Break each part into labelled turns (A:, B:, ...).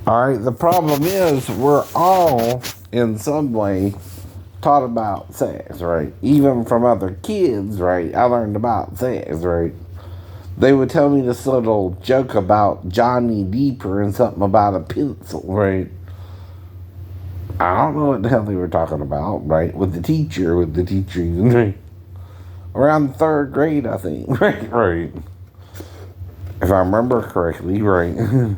A: Alright, the problem is we're all in some way taught about sex, right? Even from other kids, right? I learned about sex, right? They would tell me this little joke about Johnny Deeper and something about a pencil, right? I don't know what the hell they were talking about, right? With the teacher, right? Around third grade, I think, right? Right. If I remember correctly, right?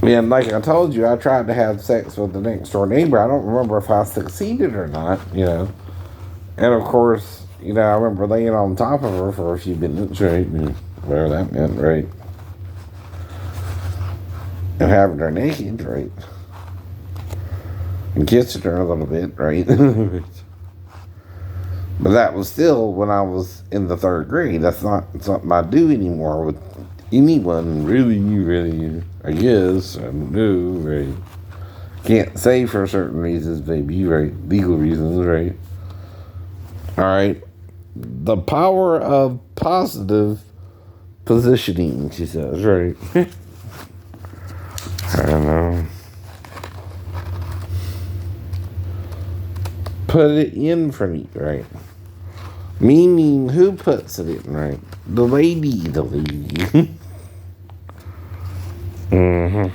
A: And like I told you, I tried to have sex with the next door neighbor. I don't remember if I succeeded or not, And of course, I remember laying on top of her for a few minutes, right? And whatever that meant, right? And having her naked, right? And kissing her a little bit, right? But that was still when I was in the third grade. That's not something I do anymore with anyone, really, I guess. I don't know, right? Can't say for certain reasons, maybe, right? Legal reasons, right? Alright. The power of positive positioning, she says, right? I don't know. Put it in for me, right? Meaning, who puts it in, right? The lady. Mm-hmm.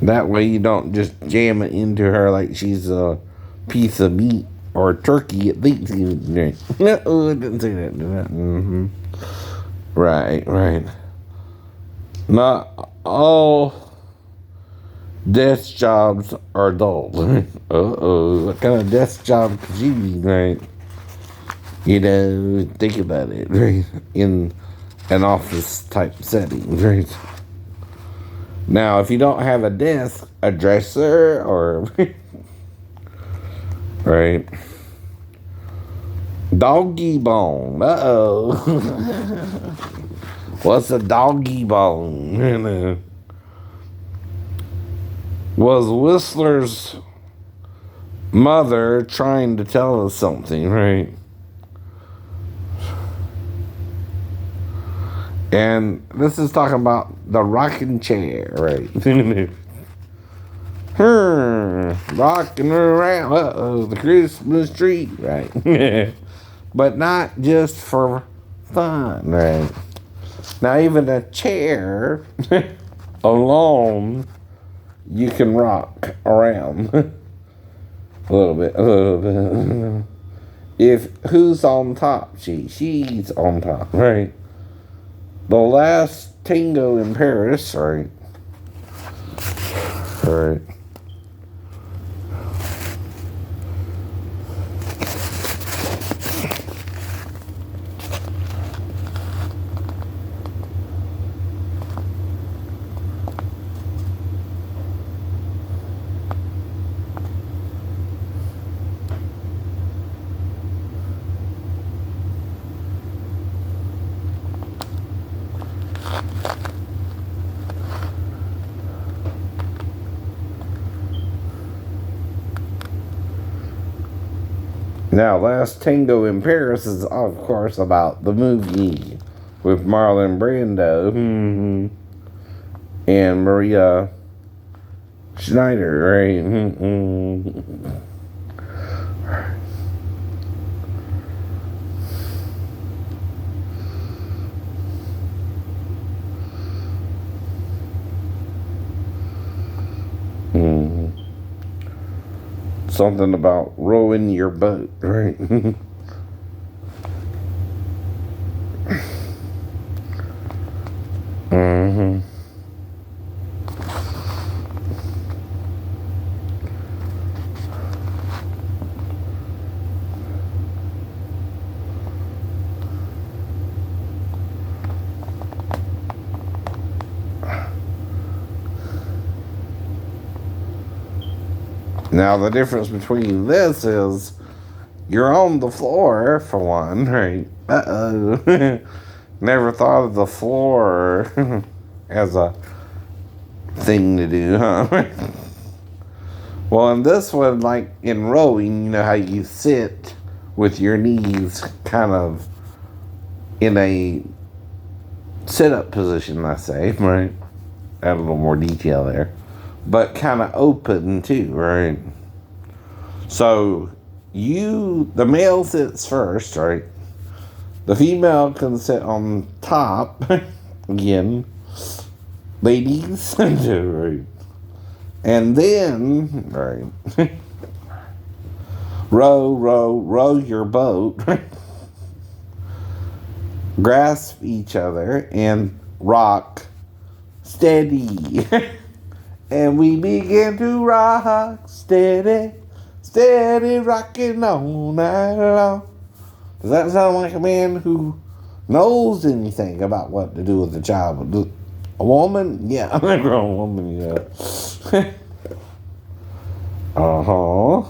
A: That way you don't just jam it into her like she's a piece of meat or turkey at least. Right? Oh, I didn't say that. Mm-hmm. Right. Not all desk jobs are dull. Uh-oh. What kind of desk job could you be, right? Think about it, right? In an office type setting, right? Now, if you don't have a desk, a dresser, or right? Doggy bone. Uh-oh. What's a doggy bone? Was Whistler's mother trying to tell us something, right? And this is talking about the rocking chair, right? Rocking around, the Christmas tree, right? But not just for fun, right? Now, even a chair alone, you can rock around a little bit. If who's on top? She's on top, right? The last tango in Paris, right? Right. Now, Last Tango in Paris is, of course, about the movie with Marlon Brando and Maria Schneider, right? Something about rowing your boat, right? Now, the difference between this is you're on the floor, for one, right? Uh-oh. Never thought of the floor as a thing to do, huh? Well, in this one, like in rowing, you know how you sit with your knees kind of in a sit-up position, I say, right? Add a little more detail there. But kind of open, too, right? So, the male sits first, right? The female can sit on top. Again, ladies, right? And then, right, row your boat. Grasp each other and rock steady. And we begin to rock steady, steady rocking all night long. Does that sound like a man who knows anything about what to do with a child? A woman? Yeah, a grown woman, yeah. Uh-huh.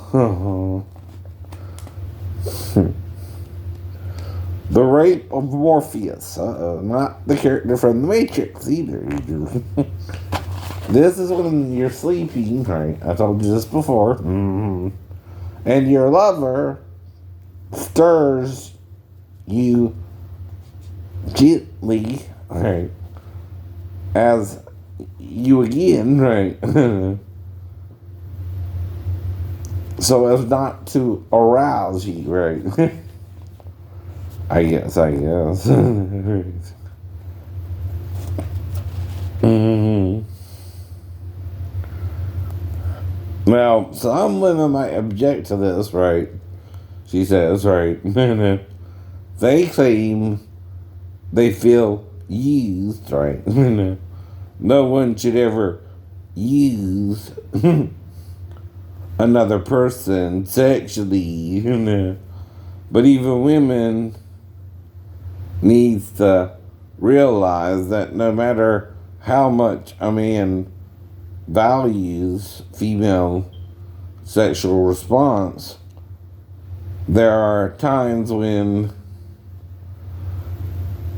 A: The Rape of Morpheus. Not the character from The Matrix either. This is when you're sleeping, right? I told you this before. Mm-hmm. And your lover stirs you gently, right? As you again, right? So as not to arouse you, right? I guess. Mm-hmm. Now, some women might object to this, right? She says, right? They claim they feel used, right? No one should ever use another person sexually, but even women needs to realize that no matter how much a man values female sexual response, there are times when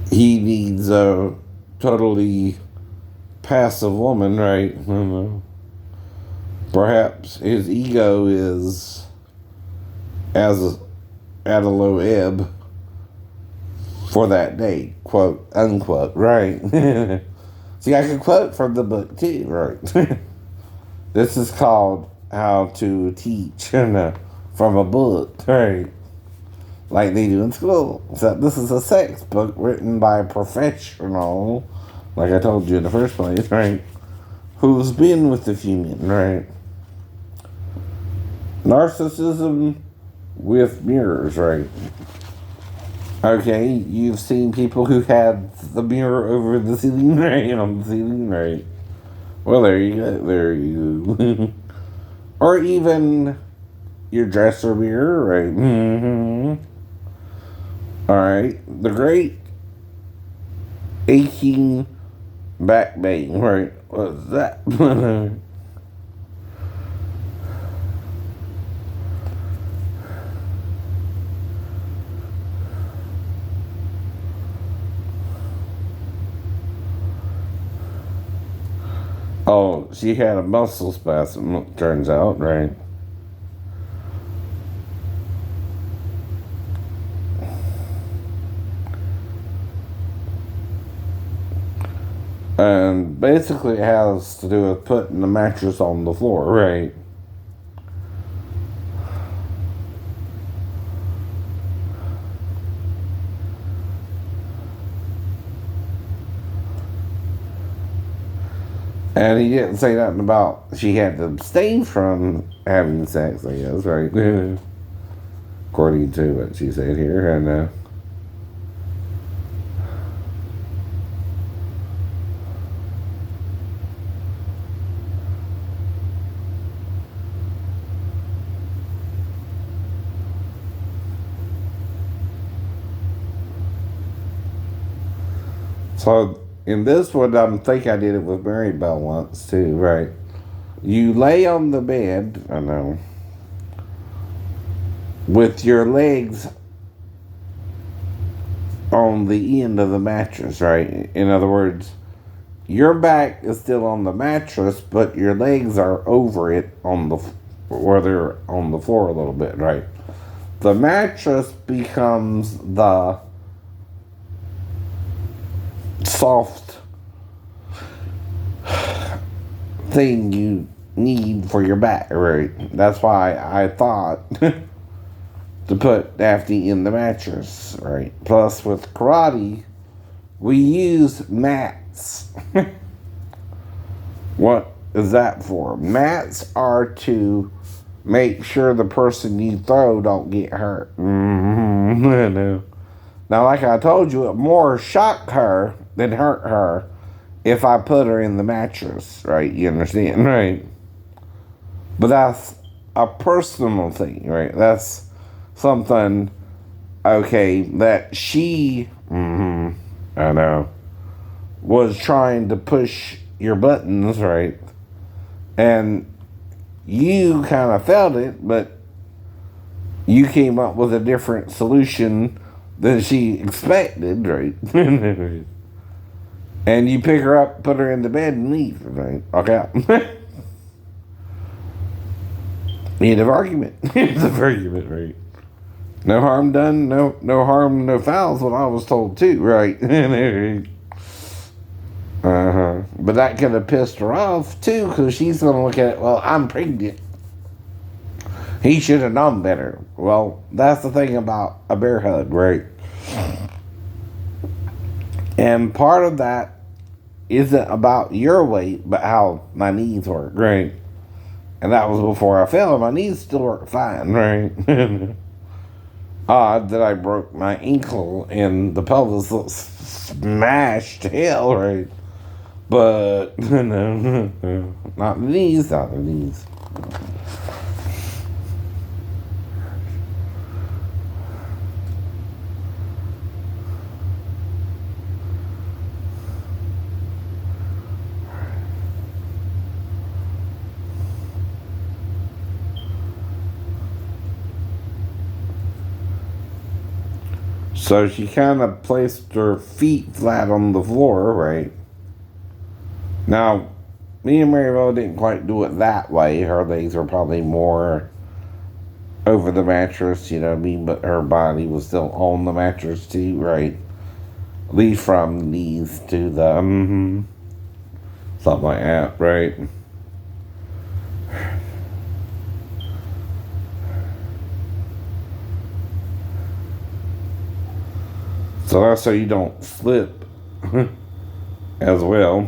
A: he needs a totally passive woman, right? Perhaps his ego is at a low ebb for that day, quote unquote, right? See, I can quote from the book too, right? This is called How to Teach from a Book, right? Like they do in school. So this is a sex book written by a professional, like I told you in the first place, right? Who's been with a few men, right? Narcissism with mirrors, right? Okay, you've seen people who had the mirror over the ceiling, right? On the ceiling, right? Well, there you go. Or even your dresser mirror, right? Mm-hmm. Alright, the great aching back pain, right? What's that? Oh, she had a muscle spasm, turns out, right? And basically it has to do with putting the mattress on the floor, right? And he didn't say nothing about she had to abstain from having sex, I guess, right? According to what she said here. And so in this one, I think I did it with Mary Bell once too, right? You lay on the bed, I know, with your legs on the end of the mattress, right? In other words, your back is still on the mattress, but your legs are over it where they're on the floor a little bit, right? The mattress becomes the soft thing you need for your back, right? That's why I thought to put Daphne in the mattress, right? Plus, with karate, we use mats. What is that for? Mats are to make sure the person you throw don't get hurt. Mm-hmm. Now, like I told you, it more shock her than hurt her if I put her in the mattress, right? You understand, right? But that's a personal thing, right? That's something, okay, that she, I know, was trying to push your buttons, right? And you kind of felt it, but you came up with a different solution than she expected, right? And you pick her up, put her in the bed, and leave, right? Okay. End of argument. End of argument, right? No harm done, no harm, no foul is what I was told too, right? But that could have pissed her off too, because she's gonna look at it, well, I'm pregnant. He should have known better. Well, that's the thing about a bear hug, right? And part of that isn't about your weight, but how my knees work, right? And that was before I fell, and my knees still work fine, right? Odd that I broke my ankle and the pelvis looks smashed to hell, right? But, no, not the knees, not the knees. So she kind of placed her feet flat on the floor, right? Now, me and Maribel didn't quite do it that way. Her legs were probably more over the mattress, you know what I mean? But her body was still on the mattress too, right? At least from the knees to the, something like that, right? So that's so you don't slip as well.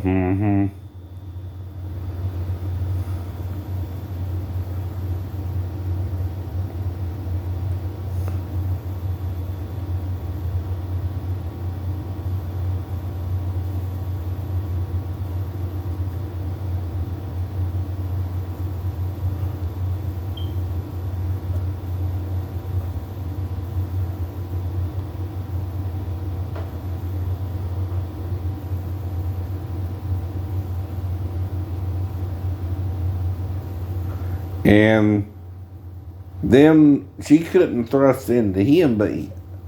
A: And then she couldn't thrust into him, but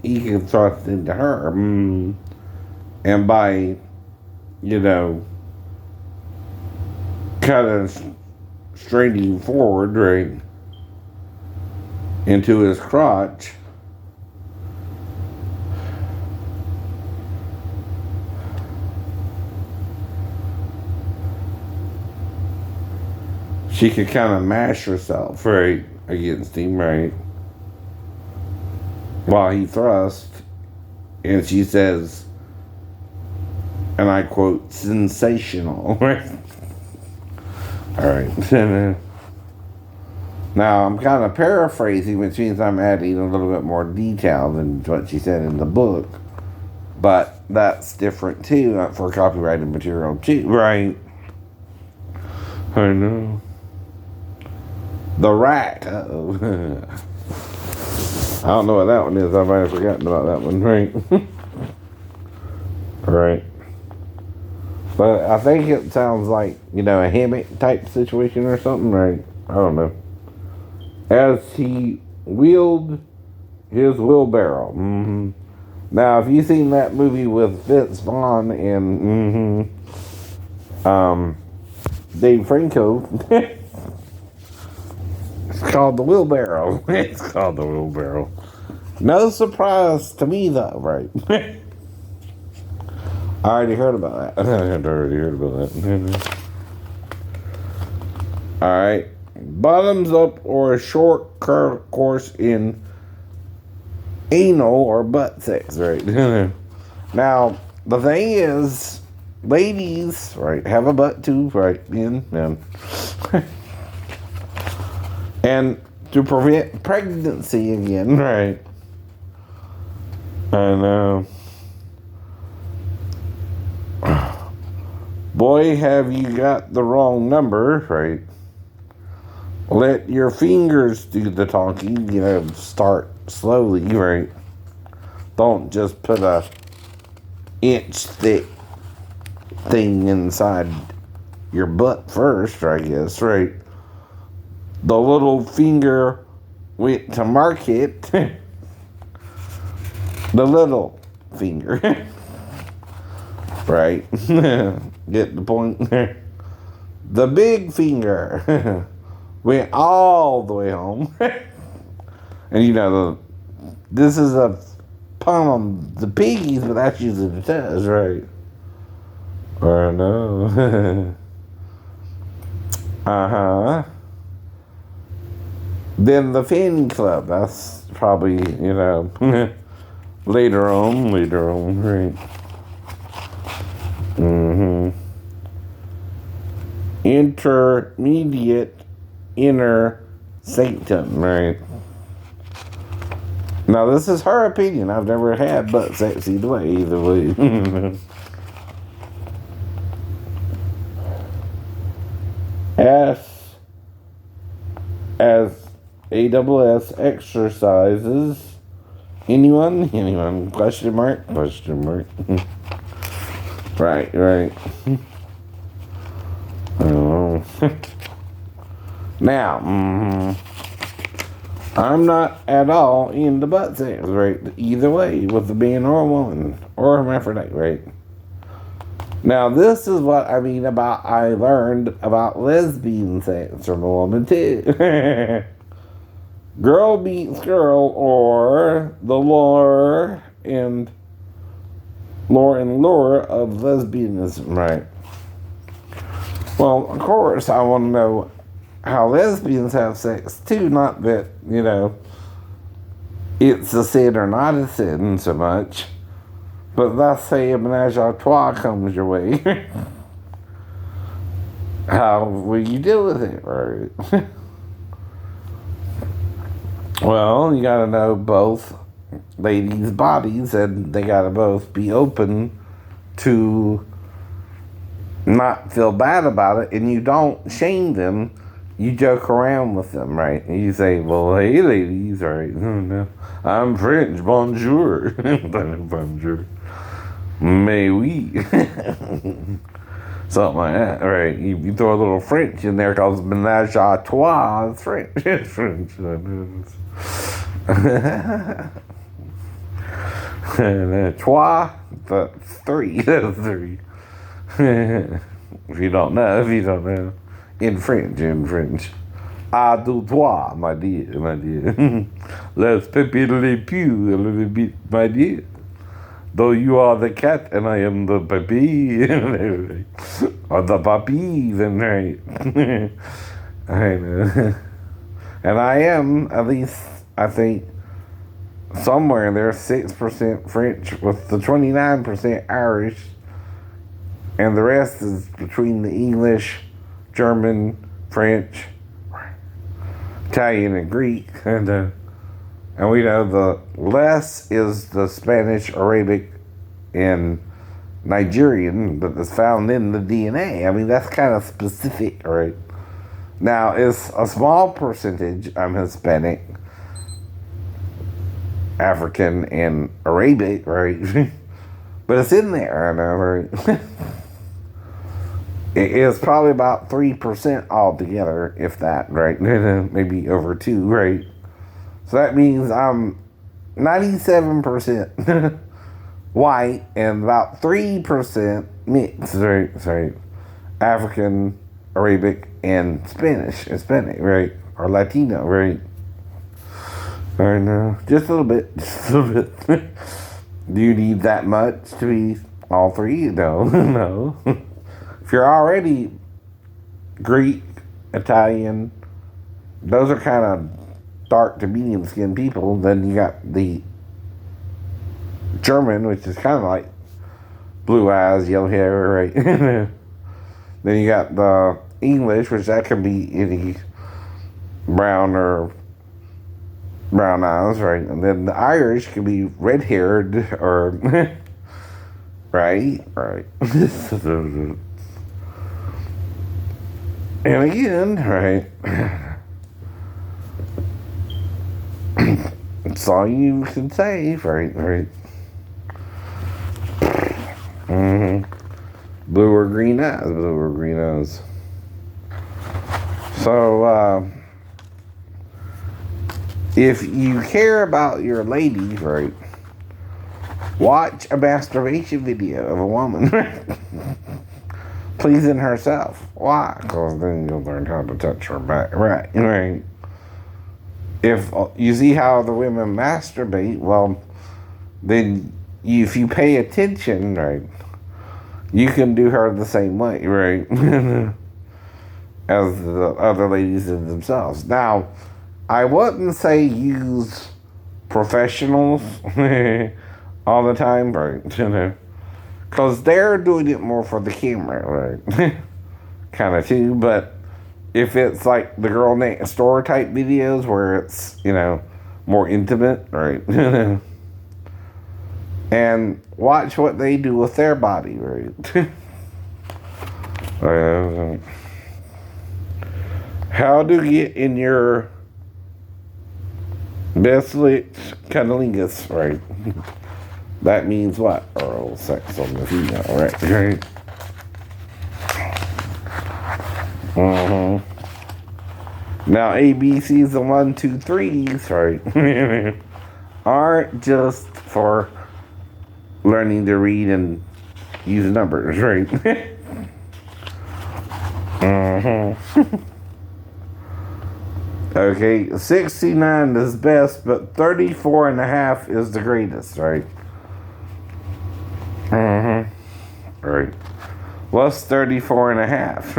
A: he could thrust into her. And by, you know, kind of straining forward, right, into his crotch, she could kind of mash herself, right, against him, right, while he thrust. And she says, and I quote, sensational, right? All right. Now, I'm kind of paraphrasing, which means I'm adding a little bit more detail than what she said in the book. But that's different, too, for copyrighted material, too, right? I know. The Rat. Uh-oh. I don't know what that one is. I might have forgotten about that one, right? Right. But I think it sounds like, you know, a hammock type situation or something, right? I don't know. As he wheeled his wheelbarrow. Now, if you've seen that movie with Vince Vaughn and Dave Franco, it's called The Wheelbarrow. It's called The Wheelbarrow. No surprise to me, though, right? I already heard about that. I already heard about that. Alright. Bottoms up or a short course in anal or butt sex, right? Now, the thing is, ladies, right, have a butt too, right? Men. And to prevent pregnancy again, right? And, boy, have you got the wrong number, right? Let your fingers do the talking, start slowly, right? Don't just put a inch thick thing inside your butt first, I guess, right? The little finger went to market. The little finger. Right? Get the point? The big finger went all the way home. And this is a pun on the piggies, but that's using the test, right? Or no. Uh-huh. Then the fan club, that's probably, later on, right? Intermediate inner sanctum, right? Now, this is her opinion. I've never had butt sex either way. S as ASS exercises. Anyone? Question mark? Right. Oh. Now, I'm not at all into butt sex, right? Either way, with a man or a woman, or a hermaphrodite, right? Now, this is what I mean about I learned about lesbian sex from a woman, too. Girl beats girl, or the lore and lore of lesbianism, right? Well, of course, I want to know how lesbians have sex, too. Not that, it's a sin or not a sin so much. But let's say a menage a trois comes your way. How will you deal with it, right? Well, you gotta know both ladies' bodies, and they gotta both be open to not feel bad about it, and you don't shame them. You joke around with them, right? And you say, well, hey, ladies, right? No, I'm French, bonjour. Bonjour. Mais oui. Something like that, right? You throw a little French in there because menage a trois is French. It's French. Trois, but three. Three. If you don't know. In French. À deux, trois, my dear. Let's pepper les pew a little bit, my dear. Though you are the cat and I am the puppy, or the puppy, then right. I know. And I am, at least, I think, somewhere in there, 6% French with the 29% Irish, and the rest is between the English, German, French, Italian, and Greek. And we know the less is the Spanish, Arabic, and Nigerian that is found in the DNA. I mean, that's kind of specific, right? Now, it's a small percentage. I'm Hispanic, African, and Arabic, right? But it's in there, I know, right? It's probably about 3% altogether, if that, right? Maybe over 2, right? So that means I'm 97% white and about 3% mixed, right? African, Arabic, and Hispanic, right? Or Latino, right? Or no, just a little bit. Do you need that much to be All three? No, no. If you're already Greek, Italian, those are kind of dark to medium skinned people. Then you got the German, which is kind of like blue eyes, yellow hair, right? Then you got the English, which that could be any brown or brown eyes, right? And then the Irish could be red haired or right. And again, right? That's all you can say, right? Blue or green eyes. So, if you care about your ladies, right, watch a masturbation video of a woman pleasing herself. Why? Because then you'll learn how to touch her back. Right. If you see how the women masturbate, well, then if you pay attention, right, you can do her the same way, right, as the other ladies did themselves. Now, I wouldn't say use professionals all the time, right, because they're doing it more for the camera, right, kind of too, but if it's like the girl next door type videos where it's, more intimate, right, and watch what they do with their body, right? How to get in your best licked cunnilingus, right? That means what? Oral sex on the female, right? Now, ABCs and 1, 2, 3s, right? Aren't just for learning to read and use numbers, right? Okay, 69 is best, but 34 and a half is the greatest, right? Right. What's 34 and a half?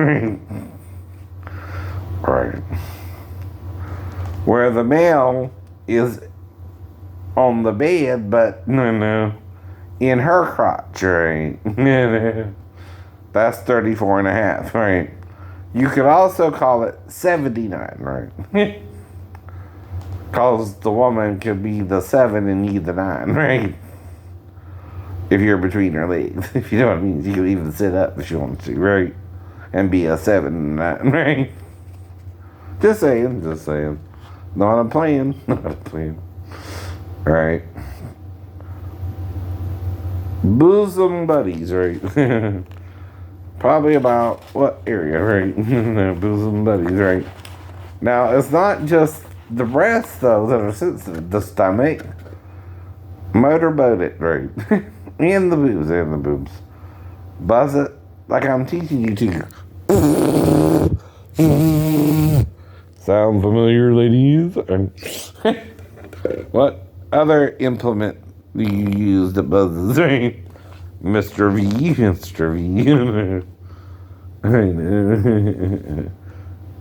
A: Right. Where the male is on the bed, but in her crotch, right? That's 34 and a half, right? You could also call it 79, right? Because the woman could be the 7 and you the 9, right? If you're between her legs, if you know what I mean. You could even sit up if you want to, right? And be a 7 and 9, right? Just saying. Not a plan. Right. Bosom buddies, right? Probably about what area, right? Bosom buddies, right? Now, it's not just the breasts, though, that are sensitive. The stomach. Motorboat it, right? And the boobs. Buzz it like I'm teaching you to. Sound familiar, ladies? What other implement do you use that buzzes, right? Mr. V.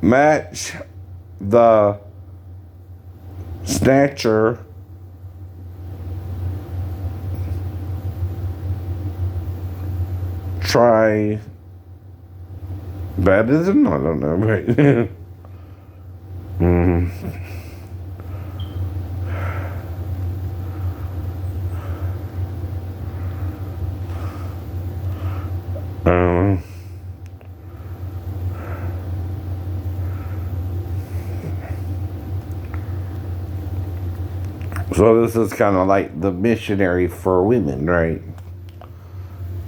A: Match the snatcher try badism? I don't know, right? So this is kind of like the missionary for women, right?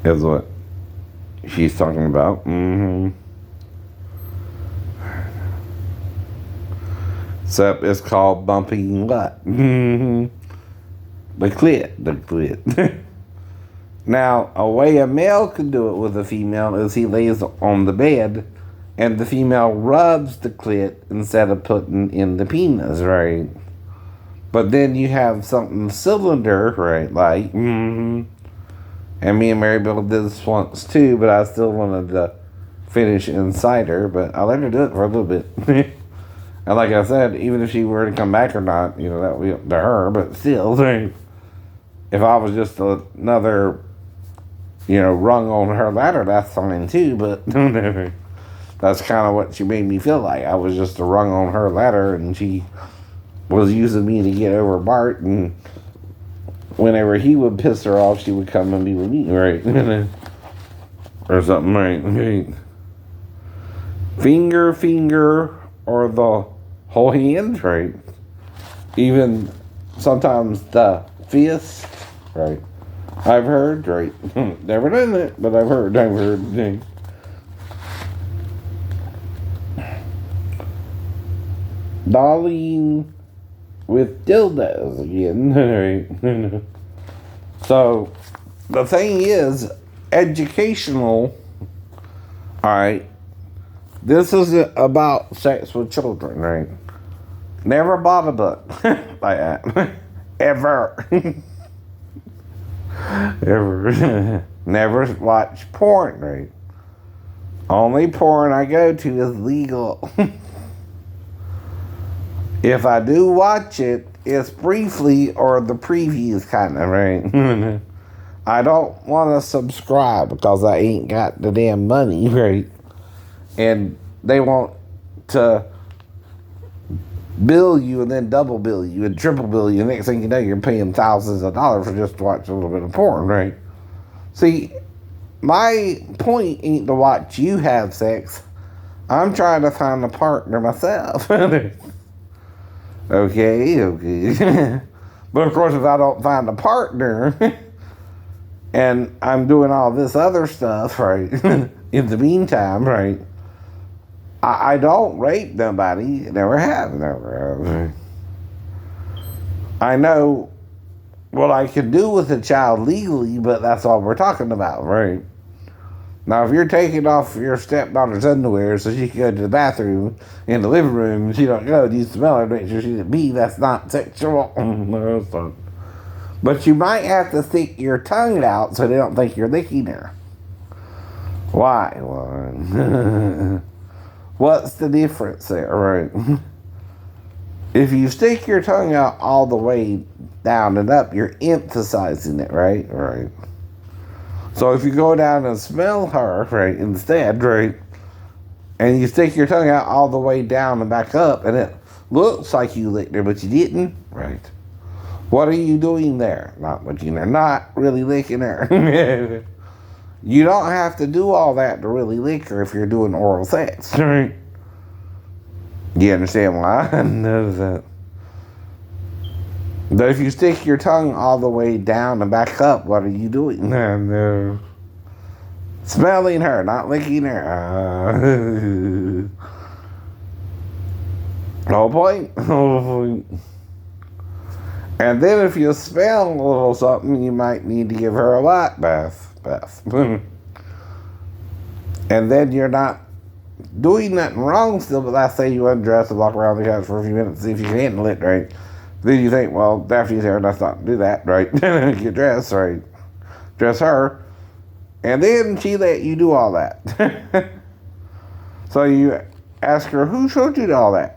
A: Is what she's talking about. Except it's called bumping what? The clit. Now, a way a male can do it with a female is he lays on the bed and the female rubs the clit instead of putting in the penis, right? But then you have something cylinder, right? Like, And me and Mary Bill did this once too, but I still wanted to finish inside her, but I let her do it for a little bit. And like I said, even if she were to come back or not, you know, that would be up to her, but still, if I was just another, you know, rung on her ladder, that's fine too, but that's kind of what she made me feel like. I was just a rung on her ladder, and she was using me to get over Bart, and whenever he would piss her off, she would come and be with me, right? Or something, right? Finger, or the whole hand, right? Even sometimes the fist, right? I've heard, right? Never done it, but I've heard. Dollying with dildos again, right? So, the thing is, educational, alright, this is about sex with children, right? Never bought a book like that. Ever. Ever. Never watched porn, right? Only porn I go to is legal. If I do watch it, it's briefly or the previews kind of, right? I don't want to subscribe because I ain't got the damn money, right? And they want to bill you and then double bill you and triple bill you. Next thing you know, you're paying thousands of dollars for just to watch a little bit of porn, right? See, my point ain't to watch you have sex. I'm trying to find a partner myself. Okay. But of course, if I don't find a partner and I'm doing all this other stuff, right, in the meantime, right, I don't rape nobody. Never have. I know what I can do with a child legally, but that's all we're talking about, right? Now, if you're taking off your stepdaughter's underwear so she can go to the bathroom in the living room and she don't go, you smell her, make sure she didn't be, that's not sexual. No, it's not. But you might have to stick your tongue out so they don't think you're licking her. Why? What's the difference there, right? If you stick your tongue out all the way down and up, you're emphasizing it, right? Right. So if you go down and smell her, right, instead, right, and you stick your tongue out all the way down and back up, and it looks like you licked her, but you didn't, right? What are you doing there? Not licking her. Not really licking her. You don't have to do all that to really lick her if you're doing oral sex. Right? You understand why? I know that. But if you stick your tongue all the way down and back up, what are you doing? No. Smelling her, not licking her. Whole point. And then if you smell a little something, you might need to give her a what bath. And then you're not doing nothing wrong still, but let's say you undress and walk around the couch for a few minutes, see if you can handle it, right? Then you think, well, after you're there, let's not do that, right? You dress, right? Dress her. And then she let you do all that. So you ask her, who showed you all that?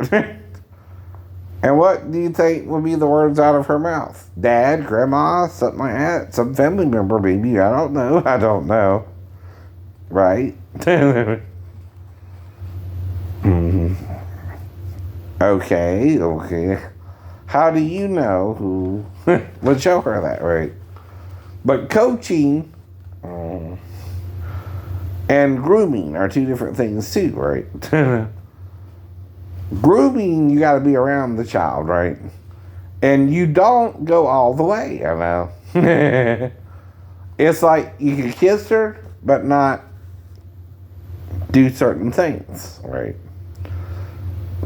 A: And what do you think would be the words out of her mouth? Dad, grandma, something like that? Some family member, maybe. I don't know. Right? Okay. How do you know who would show her that, right? But coaching and grooming are two different things too, right? Grooming, you got to be around the child, right? And you don't go all the way, I know. It's like you can kiss her, but not do certain things, right?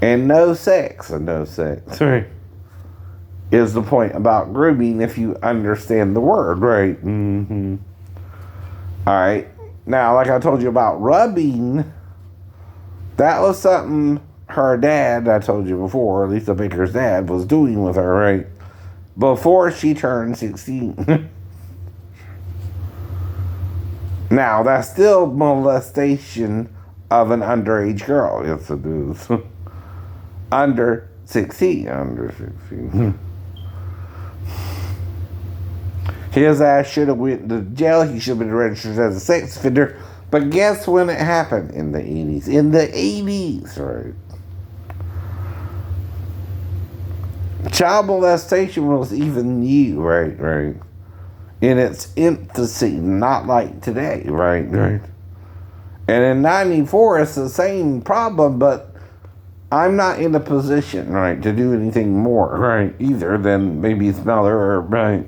A: And no sex, right? Is the point about grooming if you understand the word, right? Mm-hmm. All right. Now, like I told you about rubbing, that was something her dad, I told you before, Lisa Baker's dad, was doing with her, right? Before she turned 16. Now, that's still molestation of an underage girl. Yes, it is. Under 16. Under 16. His ass should have went to jail. He should have been registered as a sex offender. But guess when it happened? In the 80s. In the 80s, right? Child molestation was even new, right? In its infancy, not like today, right? And in 94, it's the same problem, but I'm not in a position, right, to do anything more, right, either than maybe smell her or, right,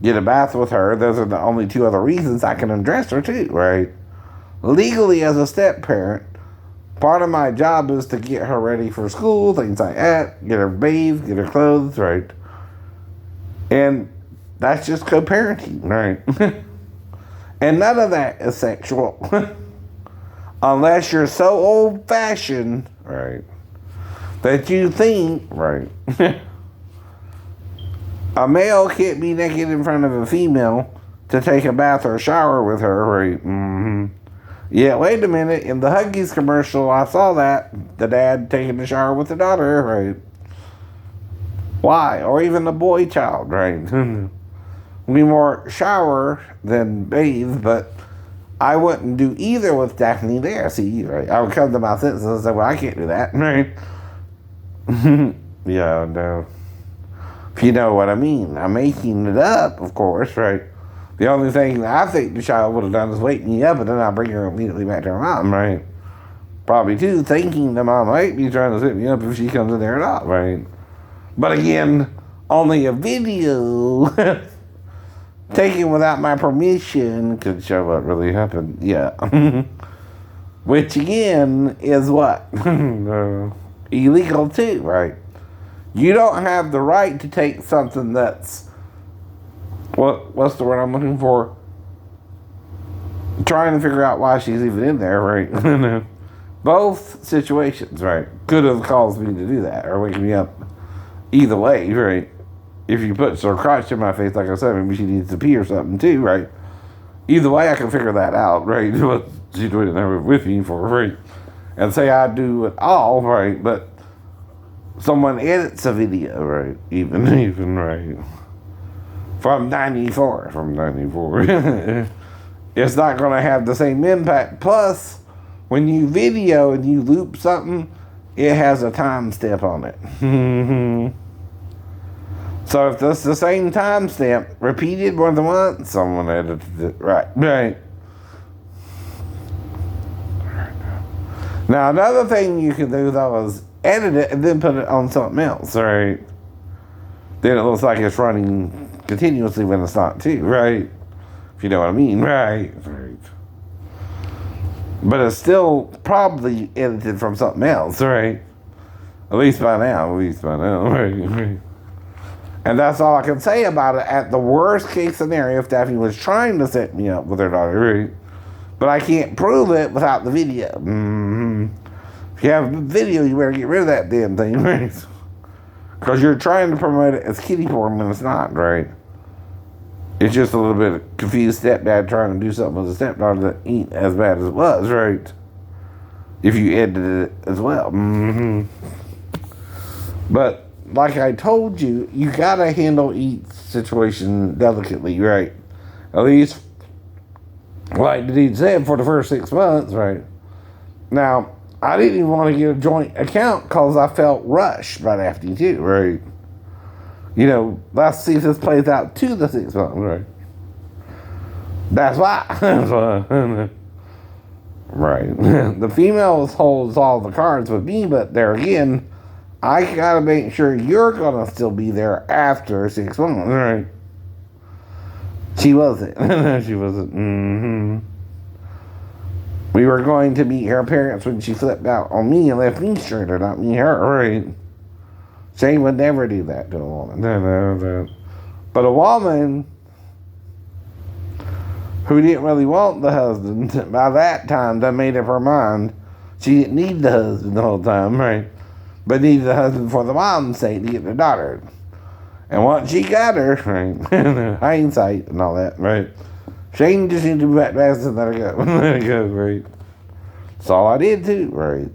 A: get a bath with her. Those are the only two other reasons I can undress her, too, right? Legally, as a step-parent, part of my job is to get her ready for school, things like that, get her bathed, get her clothes, right? And that's just co-parenting, right? And none of that is sexual. Unless you're so old-fashioned, right, that you think, right, a male can't be naked in front of a female to take a bath or shower with her, right? Mm-hmm. Yeah, wait a minute. In the Huggies commercial, I saw that. The dad taking a shower with the daughter, right? Why? Or even the boy child, right? We more shower than bathe, but I wouldn't do either with Daphne there, see, right? I would come to my senses and say, well, I can't do that, right? Yeah, no. If you know what I mean. I'm making it up, of course, right? The only thing that I think the child would have done is wake me up and then I'll bring her immediately back to her mom, right? Probably, too, thinking the mom might be trying to set me up if she comes in there or not, right? But again, only a video taken without my permission could show what really happened. Yeah. Which, again, is what? Illegal, too, right? You don't have the right to take something that's, what's the word I'm looking for? Trying to figure out why she's even in there, right? Both situations, right, could have caused me to do that or wake me up. Either way, right? If you put some crotch in my face, like I said, maybe she needs to pee or something too, right? Either way, I can figure that out, right? What she's doing there with me for, right? And say I do it all, right? But someone edits a video, right? Even right? From 94. It's not going to have the same impact. Plus, when you video and you loop something, it has a timestamp on it. So if that's the same timestamp repeated more than once, someone edited it. Right. Now, another thing you can do, though, is edit it and then put it on something else, right? Then it looks like it's running continuously when it's not, too, right? If you know what I mean, right. But it's still probably edited from something else, right? At least by now, right? And that's all I can say about it at the worst case scenario if Daphne was trying to set me up with her daughter, right? But I can't prove it without the video. If you have a video, you better get rid of that damn thing, right? Because you're trying to promote it as kiddie porn when it's not, right? It's just a little bit of confused stepdad trying to do something with a stepdaughter that ain't as bad as it was, right? If you edited it as well. But like I told you, you gotta handle each situation delicately, right? At least, like the dude said, for the first 6 months, right? Now, I didn't even want to get a joint account because I felt rushed by Daphne too, right? You know, let's see if this plays out to the 6 months, right? That's why. Right. The female holds all the cards with me, but there again, I gotta make sure you're gonna still be there after 6 months, right? She wasn't. She wasn't. We were going to meet her parents when she flipped out on me and left me stranded, not me, her, right? Shane would never do that to a woman. No. But a woman who didn't really want the husband, by that time, that made up her mind. She didn't need the husband the whole time, right? But needed the husband for the mom's sake to get the daughter. And once she got her, right, hindsight and all that, right, Shane just needed to be baptized and let it go. Let it go, right? That's all I did too, right?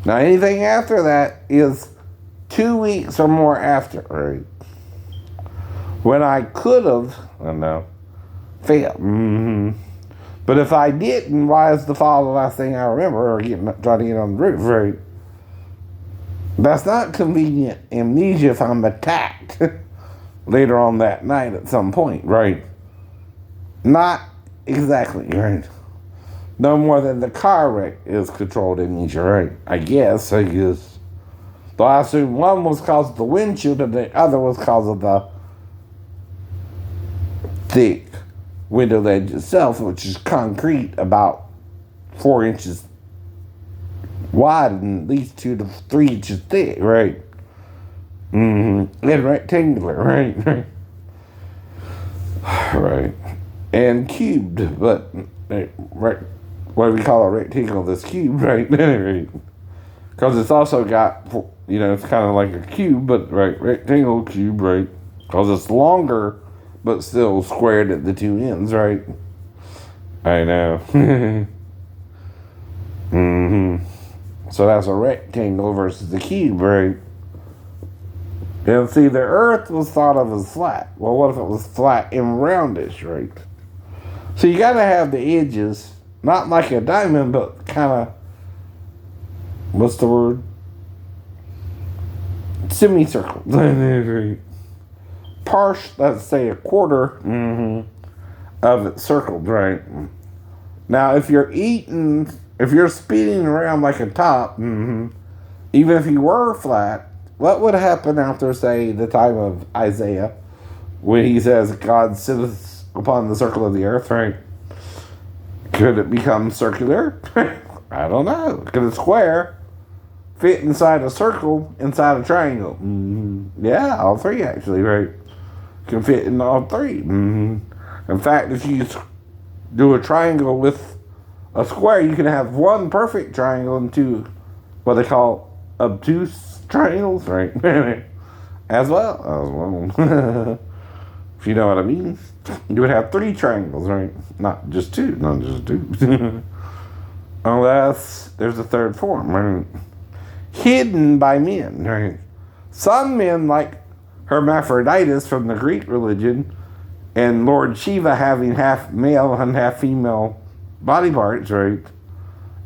A: Now anything after that is 2 weeks or more after, right? When I could have, I know, failed. But if I didn't, why is the fall the last thing I remember, or trying to get on the roof, right? That's not convenient amnesia if I'm attacked later on that night at some point, right? Not exactly, right? No more than the car wreck is controlled amnesia, right? I guess. Though I assume one was caused of the windshield and the other was caused of the thick window ledge itself, which is concrete about 4 inches wide and at least 2 to 3 inches thick, right? And rectangular, right? Right. And cubed, but what do we call a rectangle that's cubed, right? Because it's also got, it's kind of like a cube, but right, rectangle, cube, right? Because it's longer, but still squared at the two ends, right? I know. So that's a rectangle versus the cube, right? And see, the earth was thought of as flat. Well, what if it was flat and roundish, right? So you gotta have the edges, not like a diamond, but kind of, what's the word? Semicircle. Let's say a quarter of it circled, right? Now, if you're spinning around like a top, even if you were flat, what would happen after, say, the time of Isaiah, when he says God sitteth upon the circle of the earth, right? Could it become circular? I don't know. Could a square fit inside a circle, inside a triangle? Yeah, all three actually, right? Can fit in all three. In fact, if you do a triangle with a square, you can have one perfect triangle and two, what they call obtuse triangles, right? As well. If you know what I mean. You would have 3 triangles, right? Not just 2. Unless there's a third form, right? Hidden by men, right? Some men, like Hermaphroditus from the Greek religion, and Lord Shiva having half male and half female body parts, right?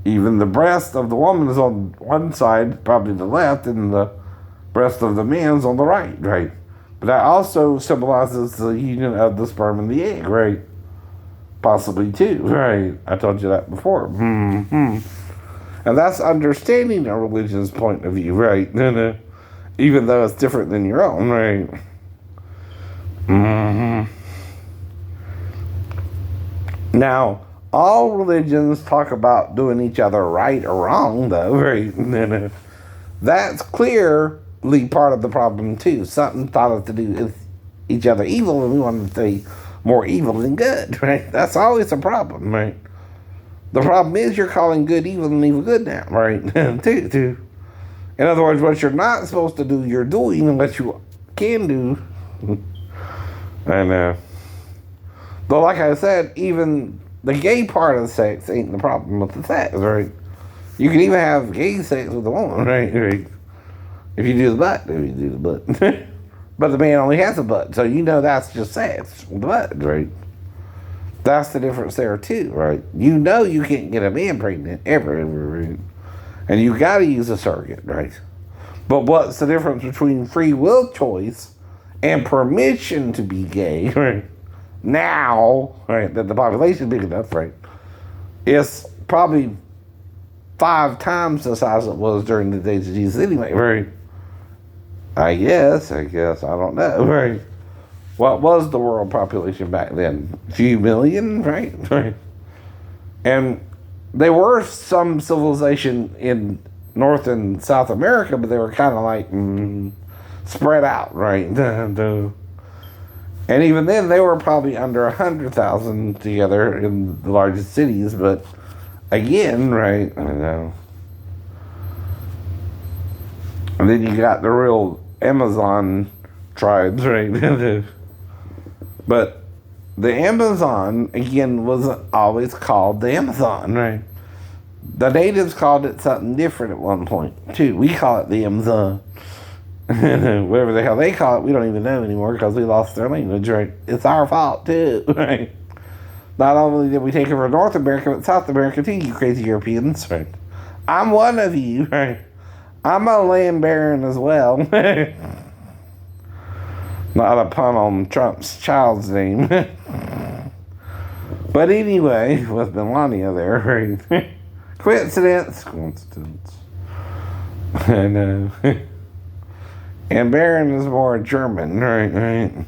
A: Even the breast of the woman is on one side, probably the left, and the breast of the man's on the right, right? But that also symbolizes the union of the sperm and the egg, right? Possibly too, right? I told you that before. And that's understanding a religion's point of view, right? Even though it's different than your own, right? Now, all religions talk about doing each other right or wrong, though, right? That's clearly part of the problem, too. Something taught us to do each other evil, and we want to be more evil than good, right? That's always a problem, right? The problem is you're calling good evil and evil good now, right? too. In other words, what you're not supposed to do, you're doing, and what you can do. I know. Though, like I said, even the gay part of the sex ain't the problem with the sex, right? You can even have gay sex with a woman, right? If you do the butt, But the man only has a butt, so that's just sex with the butt, right? That's the difference there, too, right? You can't get a man pregnant ever, right? And you gotta use a surrogate, right? But what's the difference between free will choice and permission to be gay, right? Now, right, that the population is big enough, right? It's probably 5 times the size it was during the days of Jesus anyway, right? I guess, I don't know, right? What was the world population back then? A few million, right? And there were some civilization in North and South America, but they were kind of like spread out, right? And even then, they were probably under 100,000 together in the largest cities, but again, right, I know. And then you got the real Amazon tribes, right? But The Amazon, again, was always called the Amazon, right? The natives called it something different at one point, too. We call it the Amazon. Whatever the hell they call it, we don't even know anymore because we lost their language, right? It's our fault, too, right? Not only did we take over North America, but South America, too, you crazy Europeans, right? I'm one of you, right? I'm a land baron as well. Not a pun on Trump's child's name. But anyway, with Melania there, right? Coincidence. I know. And Baron is more German, right?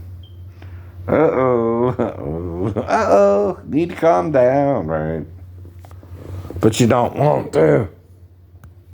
A: Uh-oh. Need to calm down, right? But you don't want to.